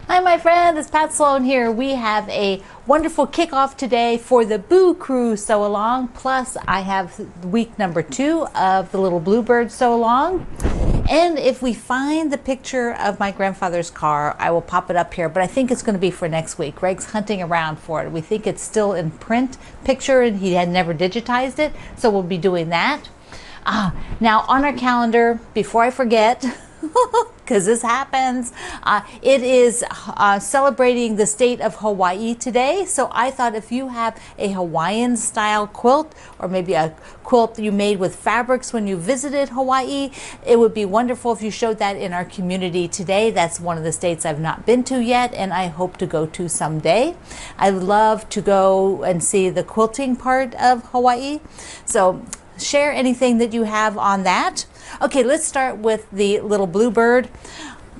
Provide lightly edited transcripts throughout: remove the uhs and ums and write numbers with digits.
Hi, my friend. It's Pat Sloan here. We have a wonderful kickoff today for the Boo Crew Sew Along. Plus, I have week number 2 of the Little Bluebird Sew Along. And if we find the picture of my grandfather's car, I will pop it up here, but I think it's going to be for next week. Greg's hunting around for it. We think it's still in print picture and he had never digitized it, so we'll be doing that. Now on our calendar, before I forget, because this happens, it is celebrating the state of Hawaii today. So I thought if you have a Hawaiian style quilt, or maybe a quilt you made with fabrics when you visited Hawaii, it would be wonderful if you showed that in our community today. That's one of the states I've not been to yet and I hope to go to someday. I love to go and see the quilting part of Hawaii. So share anything that you have on that. Okay, let's start with the Little Bluebird.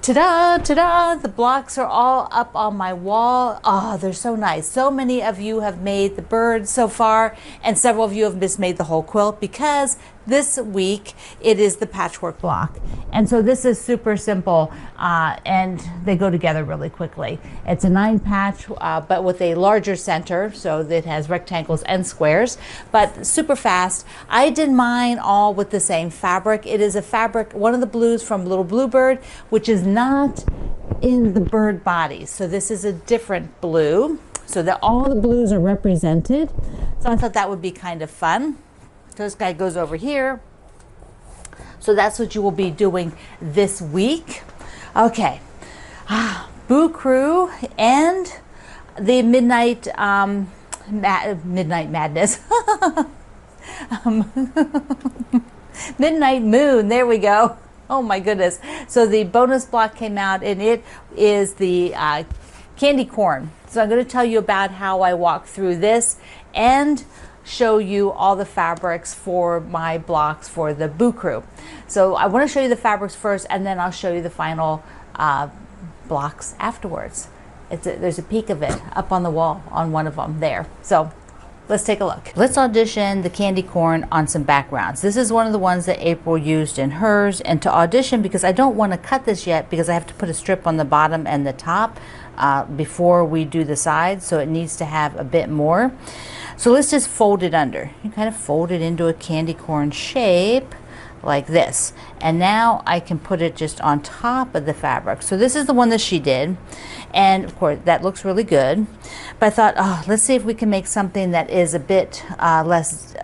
Ta-da, ta-da, the blocks are all up on my wall. Oh, they're so nice. So many of you have made the bird so far, and several of you have just made the whole quilt because this week it is the patchwork block. And so this is super simple and they go together really quickly. It's a 9 patch, but with a larger center, so it has rectangles and squares, but super fast. I did mine all with the same fabric. It is a fabric, one of the blues from Little Bluebird, which is not in the bird body. So this is a different blue, so that all the blues are represented. So I thought that would be kind of fun. So this guy goes over here. So that's what you will be doing this week. Okay, Boo Crew and the Midnight Madness. Midnight Moon, there we go. Oh my goodness. So the bonus block came out and it is the candy corn. So I'm going to tell you about how I walk through this and show you all the fabrics for my blocks for the Boo Crew. So I want to show you the fabrics first and then I'll show you the final blocks afterwards. There's a peek of it up on the wall on one of them there. So let's take a look. Let's audition the candy corn on some backgrounds. This is one of the ones that April used in hers, and to audition, because I don't want to cut this yet because I have to put a strip on the bottom and the top before we do the sides, so it needs to have a bit more. So let's just fold it under. You kind of fold it into a candy corn shape like this. And now I can put it just on top of the fabric. So this is the one that she did. And of course that looks really good. But I thought, oh, let's see if we can make something that is a bit less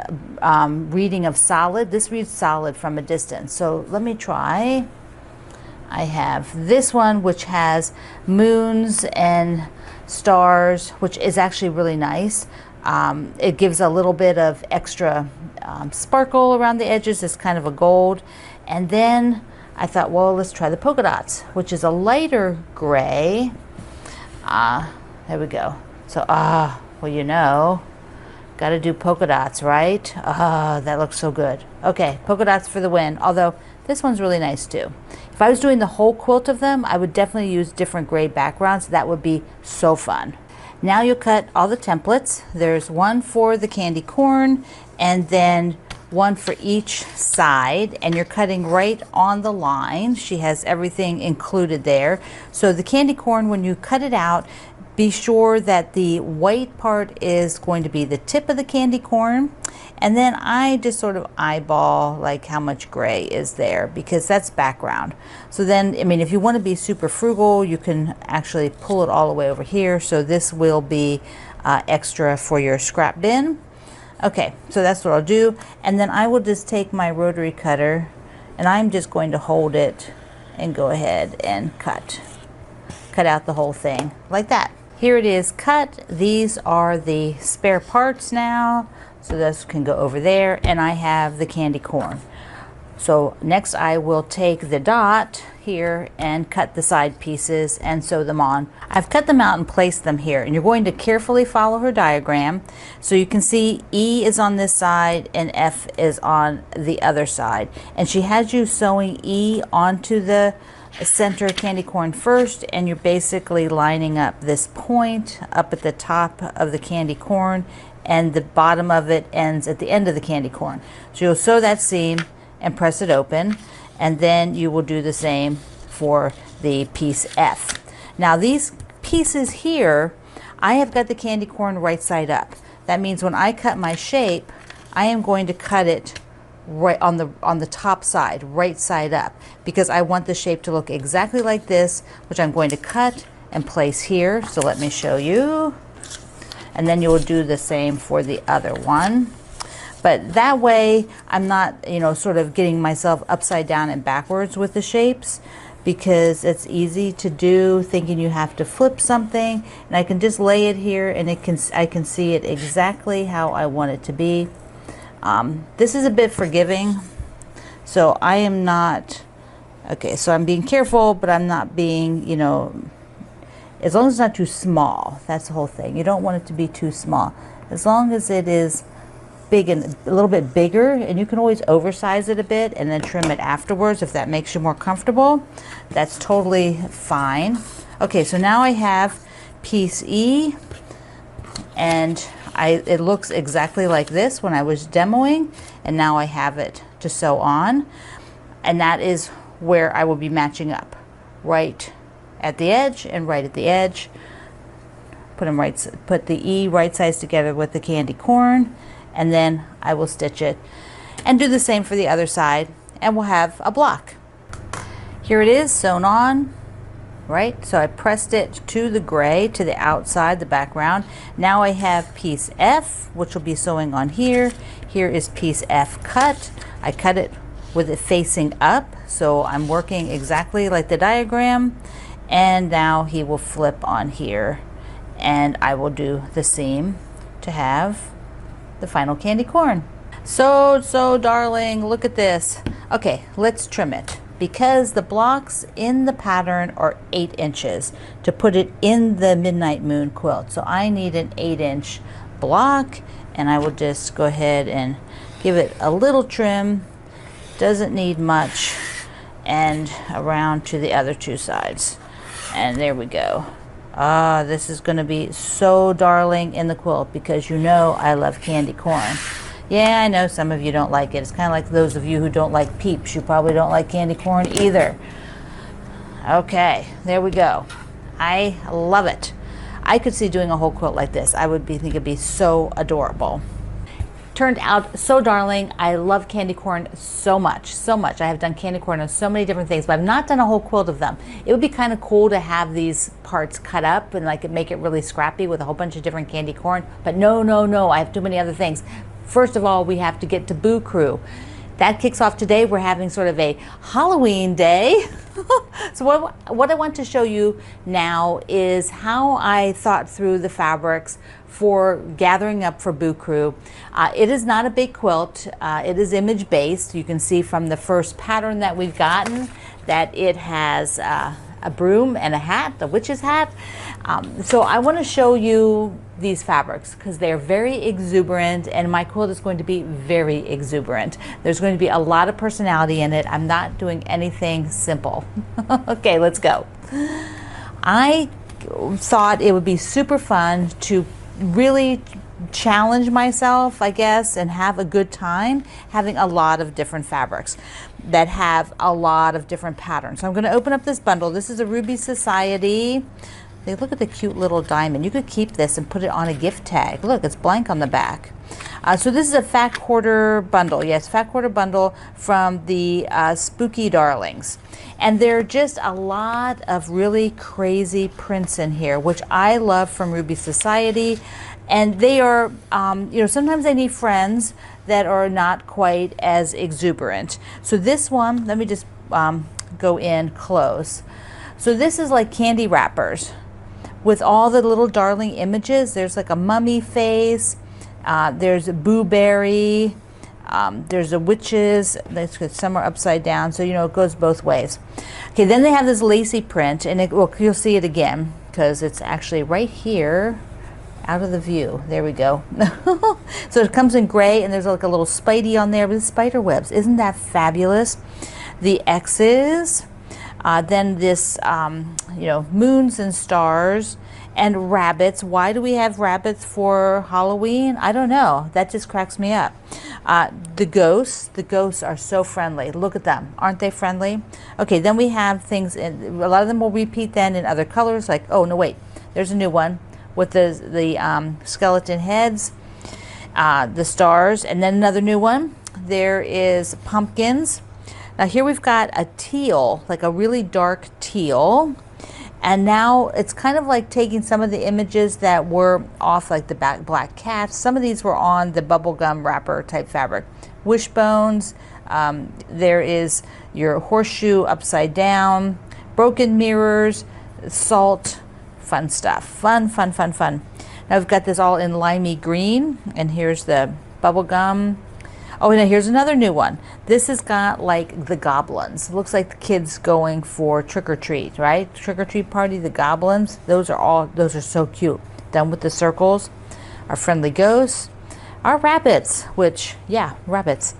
reading of solid. This reads solid from a distance. So let me try. I have this one which has moons and stars, which is actually really nice. It gives a little bit of extra sparkle around the edges. It's kind of a gold. And then I thought, well, let's try the polka dots, which is a lighter gray. There we go. So, well, you know, got to do polka dots, right? That looks so good. Okay, polka dots for the win. Although this one's really nice too. If I was doing the whole quilt of them, I would definitely use different gray backgrounds. That would be so fun. Now you'll cut all the templates. There's one for the candy corn and then one for each side, and you're cutting right on the line. She has everything included there. So the candy corn, when you cut it out, be sure that the white part is going to be the tip of the candy corn. And then I just sort of eyeball like how much gray is there because that's background. So then, I mean, if you want to be super frugal, you can actually pull it all the way over here. So this will be extra for your scrap bin. Okay, so that's what I'll do. And then I will just take my rotary cutter and I'm just going to hold it and go ahead and cut out the whole thing like that. Here it is cut. These are the spare parts now. So this can go over there, and I have the candy corn. So next I will take the dot here and cut the side pieces and sew them on. I've cut them out and placed them here, and you're going to carefully follow her diagram. So you can see E is on this side and F is on the other side. And she has you sewing E onto the center candy corn first, and you're basically lining up this point up at the top of the candy corn, and the bottom of it ends at the end of the candy corn. So you'll sew that seam and press it open, and then you will do the same for the piece F. Now these pieces here, I have got the candy corn right side up. That means when I cut my shape, I am going to cut it right on the top side, right side up, because I want the shape to look exactly like this, which I'm going to cut and place here. So let me show you. And then you'll do the same for the other one. But that way I'm not, you know, sort of getting myself upside down and backwards with the shapes, because it's easy to do thinking you have to flip something, and I can just lay it here and I can see it exactly how I want it to be. This is a bit forgiving, so I am not, okay, so I'm being careful, but I'm not being, you know, as long as it's not too small. That's the whole thing. You don't want it to be too small. As long as it is big and a little bit bigger, and you can always oversize it a bit and then trim it afterwards if that makes you more comfortable. That's totally fine. Okay, so now I have piece E, and it looks exactly like this when I was demoing, and now I have it to sew on, and that is where I will be matching up, right at the edge and right at the edge. Put the E right sides together with the candy corn, and then I will stitch it and do the same for the other side, and we'll have a block. Here it is sewn on, right? So I pressed it to the gray, to the outside, the background. Now I have piece F, which will be sewing on here. Here is piece F cut. I cut it with it facing up, so I'm working exactly like the diagram. And now he will flip on here, and I will do the seam to have the final candy corn. So darling, look at this. Okay, let's trim it, because the blocks in the pattern are 8 inches to put it in the Midnight Moon quilt. So I need an 8-inch block, and I will just go ahead and give it a little trim. Doesn't need much, and around to the other 2 sides. And there we go. This is going to be so darling in the quilt, because you know I love candy corn. Yeah, I know some of you don't like it. It's kind of like those of you who don't like Peeps. You probably don't like candy corn either. Okay, there we go. I love it. I could see doing a whole quilt like this. I would think it'd be so adorable. Turned out so darling. I love candy corn so much, so much. I have done candy corn on so many different things, but I've not done a whole quilt of them. It would be kind of cool to have these parts cut up and like make it really scrappy with a whole bunch of different candy corn. But no, I have too many other things. First of all, we have to get to Boo Crew. That kicks off today. We're having sort of a Halloween day. So what I want to show you now is how I thought through the fabrics for gathering up for Boo Crew. It is not a big quilt. It is image based. You can see from the first pattern that we've gotten that it has a broom and a hat, the witch's hat. So I want to show you these fabrics because they're very exuberant, and my quilt is going to be very exuberant. There's going to be a lot of personality in it. I'm not doing anything simple. Okay, let's go. I thought it would be super fun to really challenge myself, I guess, and have a good time having a lot of different fabrics that have a lot of different patterns. So I'm going to open up this bundle. This is a Ruby Society. Look at the cute little diamond. You could keep this and put it on a gift tag. Look, it's blank on the back. So this is a fat quarter bundle. Yes, fat quarter bundle from the Spooky Darlings. And there are just a lot of really crazy prints in here, which I love from Ruby Society. And they are, you know, sometimes I need friends that are not quite as exuberant. So this one, let me just go in close. So this is like candy wrappers with all the little darling images. There's like a mummy face, there's a Boo Berry, there's a witch's, some are upside down, so you know it goes both ways. Okay, then they have this lacy print, and you'll see it again because it's actually right here out of the view. There we go. So it comes in gray, and there's like a little Spidey on there with spider webs. Isn't that fabulous? The X's. Then this, you know, moons and stars and rabbits. Why do we have rabbits for Halloween? I don't know. That just cracks me up. The ghosts are so friendly. Look at them. Aren't they friendly? Okay, then we have things, a lot of them will repeat then in other colors, like, oh, no, wait. There's a new one with the skeleton heads, the stars, and then another new one. There is pumpkins. Now here we've got a teal, like a really dark teal. And now it's kind of like taking some of the images that were off, like the black cats. Some of these were on the bubblegum wrapper type fabric. Wishbones, there is your horseshoe upside down, broken mirrors, salt, fun stuff. Fun. Now we've got this all in limey green, and here's the bubblegum. Oh, and here's another new one. This has got like the goblins. It looks like the kids going for trick or treat, right? Trick or treat party, the goblins. Those are so cute. Done with the circles. Our friendly ghosts. Our rabbits, which, yeah, rabbits.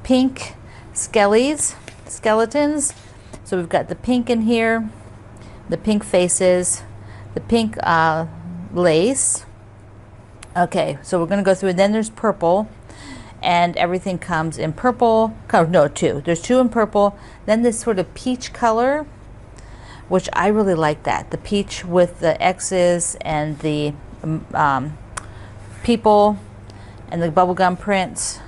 Pink skeletons. So we've got the pink in here, the pink faces, the pink lace. Okay, so we're going to go through, and then there's purple. And everything comes in purple. No, two. There's two in purple. Then this sort of peach color, which I really like that. The peach with the X's and the people and the bubblegum prints.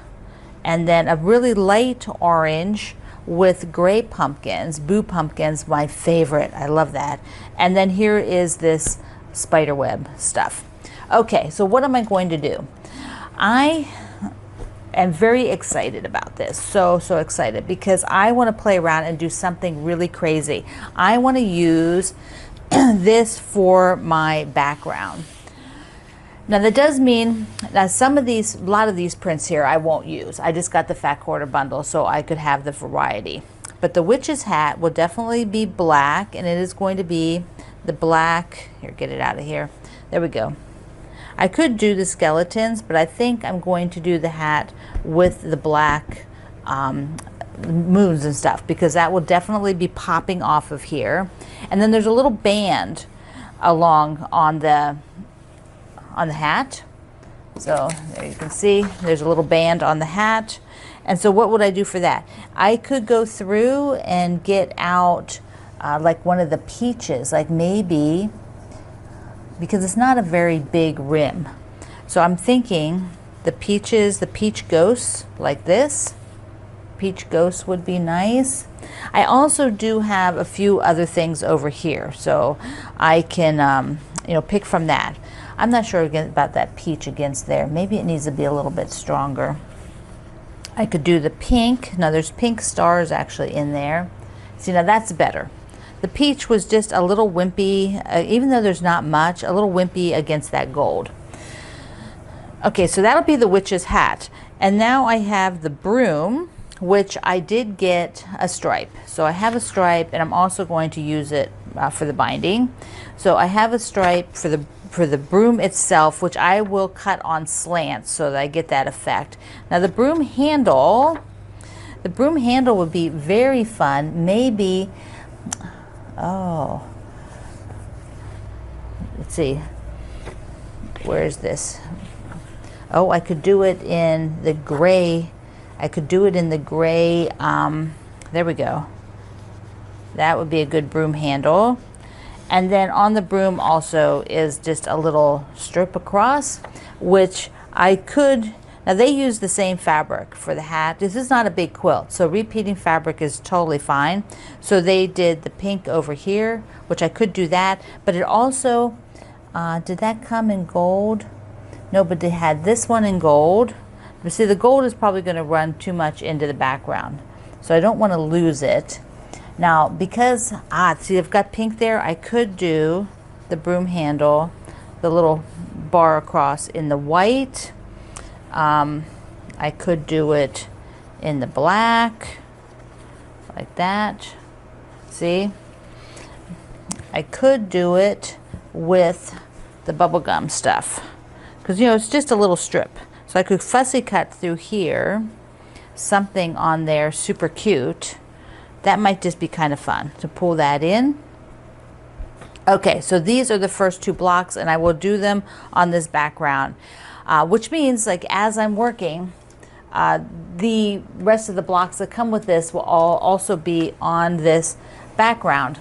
And then a really light orange with gray pumpkins. Boo pumpkins, my favorite. I love that. And then here is this spider web stuff. Okay, so what am I going to do? I am very excited about this. So excited, because I want to play around and do something really crazy. I want to use this for my background. Now that does mean that a lot of these prints here I won't use. I just got the Fat Quarter bundle so I could have the variety. But the witch's hat will definitely be black, and it is going to be the black, here, get it out of here. There we go. I could do the skeletons, but I think I'm going to do the hat with the black moons and stuff, because that will definitely be popping off of here. And then there's a little band along on the hat. So there you can see there's a little band on the hat. And so what would I do for that? I could go through and get out like one of the peaches, like maybe, because it's not a very big rim. So I'm thinking the peaches, the peach ghosts, like this. Peach ghosts would be nice. I also do have a few other things over here, so I can you know, pick from that. I'm not sure about that peach against there. Maybe it needs to be a little bit stronger. I could do the pink. Now there's pink stars actually in there. See, now that's better. The peach was just a little wimpy, even though there's not much, a little wimpy against that gold. Okay, so that'll be the witch's hat. And now I have the broom, which I did get a stripe. So I have a stripe, and I'm also going to use it for the binding. So I have a stripe for the broom itself, which I will cut on slants so that I get that effect. Now the broom handle would be very fun. Maybe, oh, let's see, where is this? Oh, I could do it in the gray. I could do it in the gray, there we go. That would be a good broom handle. And then on the broom also is just a little strip across, which I could, now they use the same fabric for the hat. This is not a big quilt, so repeating fabric is totally fine. So they did the pink over here, which I could do that, but it also, did that come in gold? No, but they had this one in gold. But see, the gold is probably going to run too much into the background, so I don't want to lose it. Now, because, see, I've got pink there, I could do the broom handle, the little bar across in the white. I could do it in the black, like that. See? I could do it with the bubblegum stuff, because, you know, it's just a little strip. So I could fussy cut through here, something on there super cute, that might just be kind of fun to pull that in. Okay, so these are the first 2 blocks, and I will do them on this background, which means like as I'm working, the rest of the blocks that come with this will all also be on this background.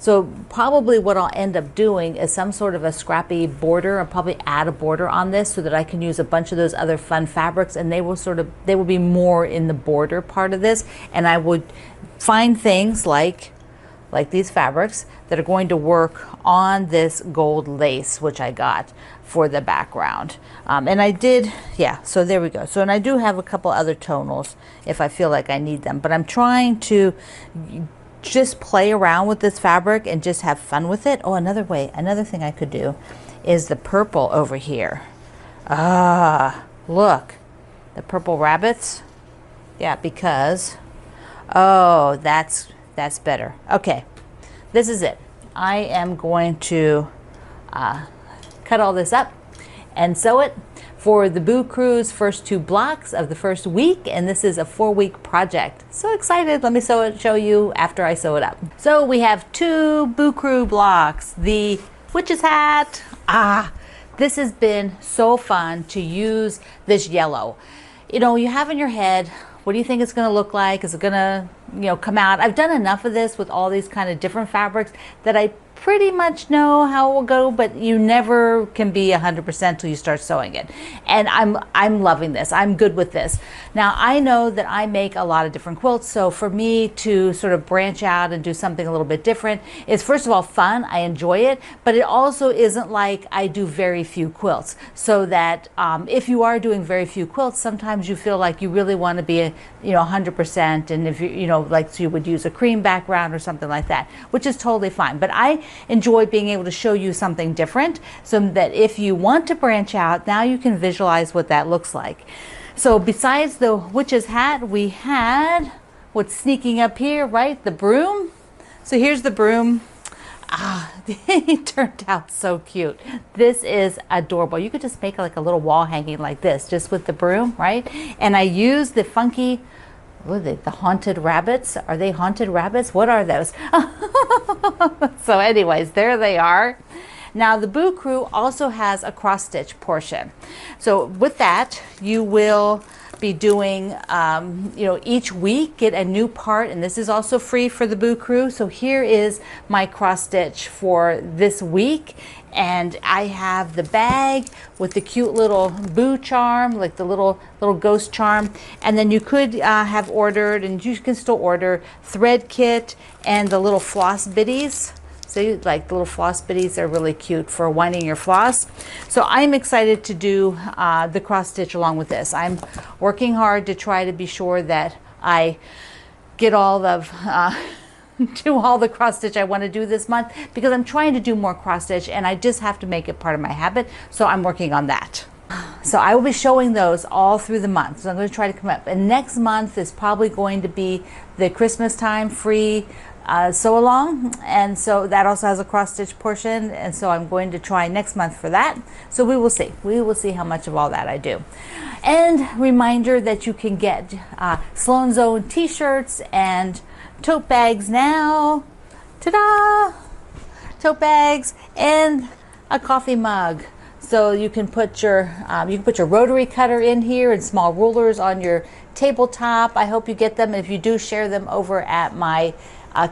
So probably what I'll end up doing is some sort of a scrappy border. I'll probably add a border on this so that I can use a bunch of those other fun fabrics, and they will be more in the border part of this. And I would find things like these fabrics that are going to work on this gold lace, which I got for the background. And I did, yeah, so there we go. So, and I do have a couple other tonals if I feel like I need them, but I'm trying to just play around with this fabric and just have fun with it. Oh, another thing I could do is the purple over here. Look, the purple rabbits. Yeah, because, oh, that's better. Okay, this is it. I am going to cut all this up and sew it for the Boo Crew's first 2 blocks of the first week, and this is a 4-week project. So excited. Let me show you after I sew it up. So we have 2 Boo Crew blocks. The witch's hat. This has been so fun to use this yellow. You know, you have in your head, what do you think it's going to look like? Is it going to, come out? I've done enough of this with all these kind of different fabrics that I pretty much know how it will go, but you never can be 100% till you start sewing it. And I'm loving this. I'm good with this. Now I know that I make a lot of different quilts, so for me to sort of branch out and do something a little bit different is first of all fun. I enjoy it, but it also isn't like I do very few quilts. So that if you are doing very few quilts, sometimes you feel like you really want to be 100%, and if you like, so you would use a cream background or something like that, which is totally fine. But I enjoy being able to show you something different so that if you want to branch out, now you can visualize what that looks like. So besides the witch's hat, we had what's sneaking up here, right? The broom. So here's the broom. It turned out so cute. This is adorable. You could just make like a little wall hanging like this, just with the broom, right? And I used the funky, what are they, the haunted rabbits? Are they haunted rabbits? What are those? So anyways, there they are. Now the Boo Crew also has a cross stitch portion. So with that, you will be doing, each week get a new part, and this is also free for the Boo Crew. So here is my cross stitch for this week, and I have the bag with the cute little boo charm, like the little ghost charm. And then you could have ordered, and you can still order, thread kit and the little floss biddies. See, like the little floss biddies are really cute for winding your floss. So I'm excited to do the cross stitch along with this. I'm working hard to try to be sure that I get all of do all the cross stitch I want to do this month, because I'm trying to do more cross stitch and I just have to make it part of my habit. So I'm working on that. So I will be showing those all through the month. So I'm going to try to come up. And next month is probably going to be the Christmas time free sew along, and so that also has a cross stitch portion, and so I'm going to try next month for that. So we will see how much of all that I do. And reminder that you can get Sloan Zone t-shirts and tote bags now. Ta-da! Tote bags and a coffee mug. So you can put your rotary cutter in here and small rulers on your tabletop. I hope you get them. If you do, share them over at my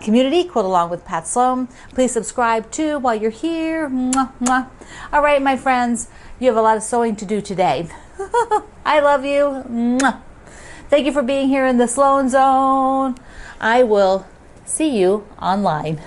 community, Quilt Along with Pat Sloan. Please subscribe too while you're here. Mwah, mwah. All right, my friends, you have a lot of sewing to do today. I love you. Mwah. Thank you for being here in the Sloan Zone. I will see you online.